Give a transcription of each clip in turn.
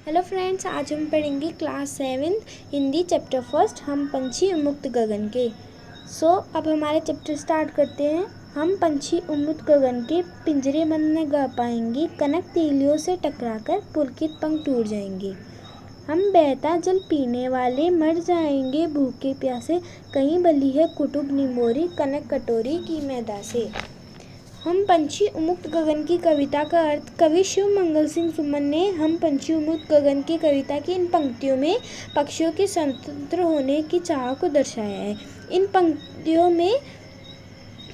Hello friends, आज हम पढ़ेंगे क्लास 7 हिंदी चैप्टर फर्स्ट हम पंछी उन्मुक्त गगन के। अब हमारे चैप्टर स्टार्ट करते हैं। हम पंछी उन्मुक्त गगन के पिंजरे बंद न गा पाएंगे, कनक तीलियों से टकराकर पुलकित पंख टूट जाएंगे। हम बहता जल पीने वाले मर जाएंगे भूखे प्यासे, कहीं बली है कुटुब निमोरी कनक कटोरी की मैदा से। हम पंछी उन्मुक्त गगन की कविता का अर्थ कवि शिव मंगल सिंह सुमन ने हम पंछी उन्मुक्त गगन की कविता की इन पंक्तियों में पक्षियों के स्वतंत्र होने की चाह को दर्शाया है। इन पंक्तियों में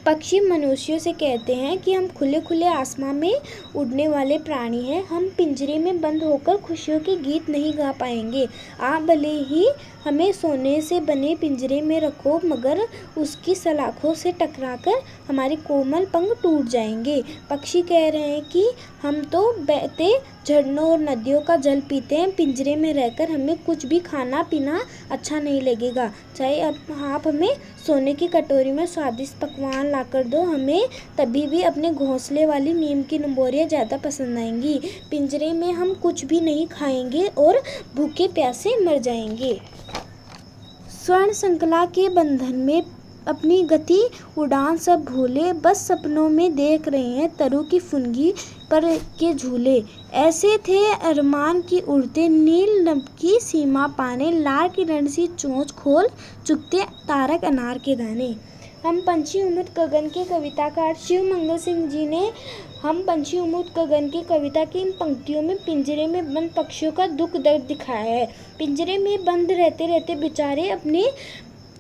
पक्षी मनुष्यों से कहते हैं कि हम खुले खुले आसमान में उड़ने वाले प्राणी हैं। हम पिंजरे में बंद होकर खुशियों के गीत नहीं गा पाएंगे। आप भले ही हमें सोने से बने पिंजरे में रखो, मगर उसकी सलाखों से टकराकर हमारे कोमल पंख टूट जाएंगे। पक्षी कह रहे हैं कि हम तो बहते झरनों और नदियों का जल पीते हैं, पिंजरे में रहकर हमें कुछ भी खाना पीना अच्छा नहीं लगेगा। चाहे आप हमें सोने की कटोरी में स्वादिष्ट पकवान लाकर दो, हमें तभी भी अपने घोंसले वाली नीम की निमोरियाँ ज़्यादा पसंद आएंगी। पिंजरे में हम कुछ भी नहीं खाएंगे और भूखे प्यासे मर जाएंगे। स्वर्ण श्रृंखला के बंधन में अपनी गति उड़ान सब भूले, बस सपनों में देख रहे हैं तरु की फुनगी पर के झूले। ऐसे थे अरमान की उड़ते नील नभ की सीमा पाने, लार की रण सी चोंच खोल चुकते तारक अनार के दाने। हम पंछी उन्मुक्त गगन के कविताकार शिव मंगल सिंह जी ने हम पंछी उन्मुक्त गगन की कविता की इन पंक्तियों में पिंजरे में बंद पक्षियों का दुख दर्द दिखाया है। पिंजरे में बंद रहते रहते बेचारे अपने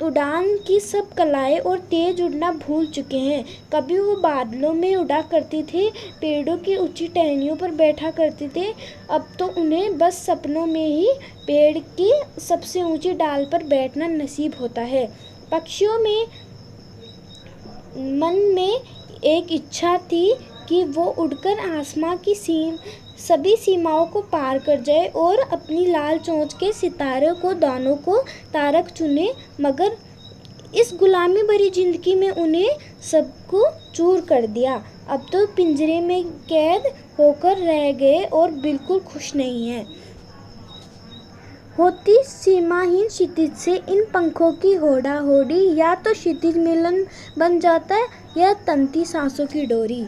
उड़ान की सब कलाएं और तेज उड़ना भूल चुके हैं। कभी वो बादलों में उड़ा करते थे, पेड़ों की ऊंची टहनियों पर बैठा करते थे, अब तो उन्हें बस सपनों में ही पेड़ की सबसे ऊंची डाल पर बैठना नसीब होता है। पक्षियों में मन में एक इच्छा थी कि वो उड़कर आसमां की सभी सीमाओं को पार कर जाए और अपनी लाल चोंच के सितारों को दानों को तारक चुने, मगर इस गुलामी भरी जिंदगी में उन्हें सबको चूर कर दिया। अब तो पिंजरे में कैद होकर रह गए और बिल्कुल खुश नहीं हैं। होती सीमाहीन क्षितिज से इन पंखों की होड़ा होड़ी, या तो क्षितिज मिलन बन जाता है या तंती सांसों की डोरी।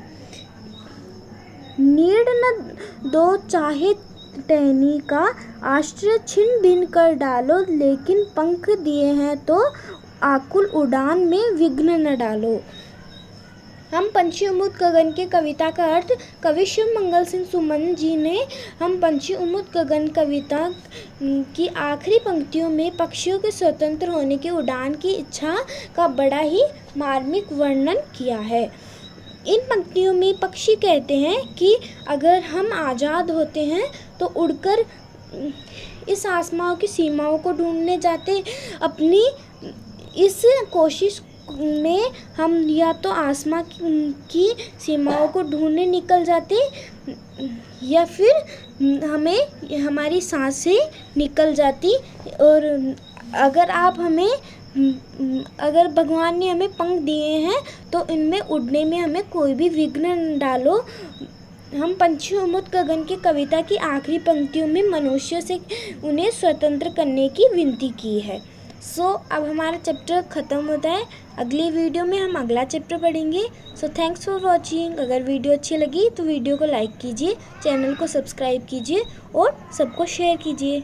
नीड़ न दो चाहे टहनी का, आश्रय छिन भिन कर डालो, लेकिन पंख दिए हैं तो आकुल उड़ान में विघ्न न डालो। हम पंछी उन्मुक्त गगन के कविता का अर्थ कवि शिव मंगल सिंह सुमन जी ने हम पंछी उन्मुक्त गगन कविता की आखिरी पंक्तियों में पक्षियों के स्वतंत्र होने की उड़ान की इच्छा का बड़ा ही मार्मिक वर्णन किया है। इन पंक्तियों में पक्षी कहते हैं कि अगर हम आज़ाद होते हैं तो उड़कर इस आसमां की सीमाओं को ढूंढने जाते। अपनी इस कोशिश में हम या तो आसमां की सीमाओं को ढूंढने निकल जाते, या फिर हमें हमारी सांसें निकल जाती। और अगर भगवान ने हमें पंख दिए हैं तो इनमें उड़ने में हमें कोई भी विघ्न न डालो। हम पंछी उन्मुक्त गगन की कविता की आखिरी पंक्तियों में मनुष्य से उन्हें स्वतंत्र करने की विनती की है। अब हमारा चैप्टर ख़त्म होता है। अगली वीडियो में हम अगला चैप्टर पढ़ेंगे। Thanks for watching. अगर वीडियो अच्छी लगी तो वीडियो को लाइक कीजिए, चैनल को सब्सक्राइब कीजिए और सबको शेयर कीजिए।